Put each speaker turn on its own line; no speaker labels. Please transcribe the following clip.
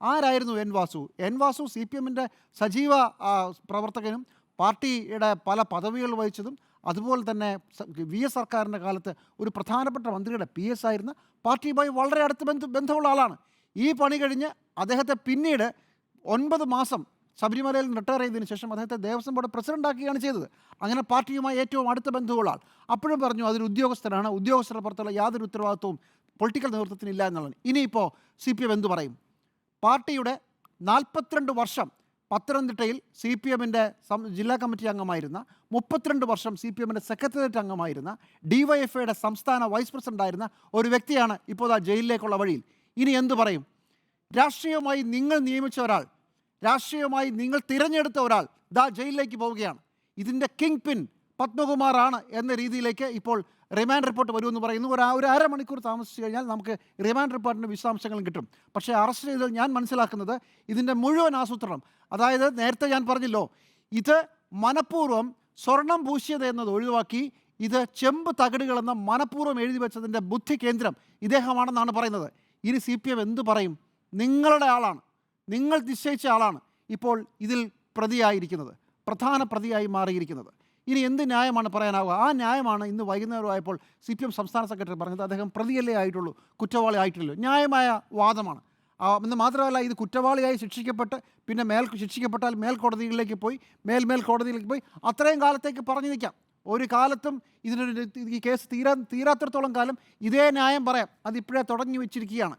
ആരായിരുന്നു N Vasu? N Vasu C P എമ്മിൻ്റെ സജീവ പ്രവർത്തകനും പാർട്ടിയുടെ പല പദവികൾ വഹിച്ചതും അതുപോലെ തന്നെ വി എസ് സർക്കാരിൻ്റെ കാലത്ത് ഒരു പ്രധാനപ്പെട്ട മന്ത്രിയുടെ പി എസ് ആയിരുന്ന പാർട്ടിയുമായി വളരെ അടുത്ത ബന്ധമുള്ള ആളാണ്. ഈ പണി കഴിഞ്ഞ് അദ്ദേഹത്തെ പിന്നീട് 9 മാസം ശബരിമലയിൽ നിന്ന് റിട്ടയർ ചെയ്തതിന് ശേഷം അദ്ദേഹത്തെ ദേവസ്വം ബോർഡ് പ്രസിഡൻ്റാക്കുകയാണ് ചെയ്തത്. അങ്ങനെ പാർട്ടിയുമായി ഏറ്റവും അടുത്ത ബന്ധമുള്ള ആൾ. അപ്പോഴും പറഞ്ഞു അതൊരു ഉദ്യോഗസ്ഥനാണ്, ഉദ്യോഗസ്ഥരുടെ പുറത്തുള്ള യാതൊരു ഉത്തരവാദിത്വവും പൊളിറ്റിക്കൽ നേതൃത്വത്തിനില്ല എന്നുള്ളതാണ്. ഇനിയിപ്പോൾ സി പി എം എന്തു പറയും? പാർട്ടിയുടെ 42 വർഷം പത്തനംതിട്ടയിൽ സി പി എമ്മിൻ്റെ ജില്ലാ കമ്മിറ്റി അംഗമായിരുന്ന, 32 വർഷം സി പി എമ്മിൻ്റെ സെക്രട്ടേറിയറ്റ് അംഗമായിരുന്ന, DYFIയുടെ സംസ്ഥാന വൈസ് പ്രസിഡൻ്റായിരുന്ന ഒരു വ്യക്തിയാണ് ഇപ്പോൾ ആ ജയിലിലേക്കുള്ള വഴിയിൽ. ഇനി എന്തു പറയും? രാഷ്ട്രീയമായി നിങ്ങൾ നിയമിച്ച ഒരാൾ, രാഷ്ട്രീയമായി നിങ്ങൾ തിരഞ്ഞെടുത്ത ഒരാൾ ദാ ജയിലിലേക്ക് പോവുകയാണ്. ഇതിൻ്റെ കിങ് പിൻ പത്മകുമാറാണ് എന്ന രീതിയിലേക്ക് ഇപ്പോൾ റിമാൻഡ് റിപ്പോർട്ട് വരുമെന്ന് പറയുന്നു. ഒരു അരമണിക്കൂർ താമസിച്ച് കഴിഞ്ഞാൽ നമുക്ക് റിമാൻഡ് റിപ്പോർട്ടിൻ്റെ വിശദാംശങ്ങളും കിട്ടും. പക്ഷേ അറസ്റ്റ് ചെയ്തത് ഞാൻ മനസ്സിലാക്കുന്നത് ഇതിൻ്റെ മുഴുവൻ ആസൂത്രണം, അതായത് നേരത്തെ ഞാൻ പറഞ്ഞല്ലോ, ഇത് മനഃപൂർവ്വം സ്വർണം പൂശിയത് എന്നത് ഒഴിവാക്കി ഇത് ചെമ്പ് തകിടുകളെന്ന മനഃപൂർവ്വം എഴുതി വെച്ചതിൻ്റെ ബുദ്ധി കേന്ദ്രം ഇദ്ദേഹമാണെന്നാണ് പറയുന്നത്. ഇനി സി പി എം എന്തു പറയും? നിങ്ങളുടെ ആളാണ്, നിങ്ങൾ നിശ്ചയിച്ച ആളാണ് ഇപ്പോൾ ഇതിൽ പ്രതിയായിരിക്കുന്നത്, പ്രധാന പ്രതിയായി മാറിയിരിക്കുന്നത്. ഇനി എന്ത് ന്യായമാണ് പറയാനാവുക? ആ ന്യായമാണ് ഇന്ന് വൈകുന്നേരമായപ്പോൾ സി പി എം സംസ്ഥാന സെക്രട്ടറി പറഞ്ഞത്. അദ്ദേഹം പ്രതിയല്ലേ ആയിട്ടുള്ളൂ, കുറ്റവാളി ആയിട്ടില്ലല്ലോ. ന്യായമായ വാദമാണ്. എന്ന് മാത്രമല്ല, ഇത് കുറ്റവാളിയായി ശിക്ഷിക്കപ്പെട്ട് പിന്നെ ശിക്ഷിക്കപ്പെട്ടാൽ മേൽക്കോടതികളിലേക്ക് പോയി, മേൽക്കോടതിയിലേക്ക് പോയി അത്രയും കാലത്തേക്ക് പറഞ്ഞു നിൽക്കാം. ഒരു കാലത്തും ഈ കേസ് തീരാത്തിടത്തോളം കാലം ഇതേ ന്യായം പറയാം. അതിപ്പോഴേ തുടങ്ങി വെച്ചിരിക്കുകയാണ്.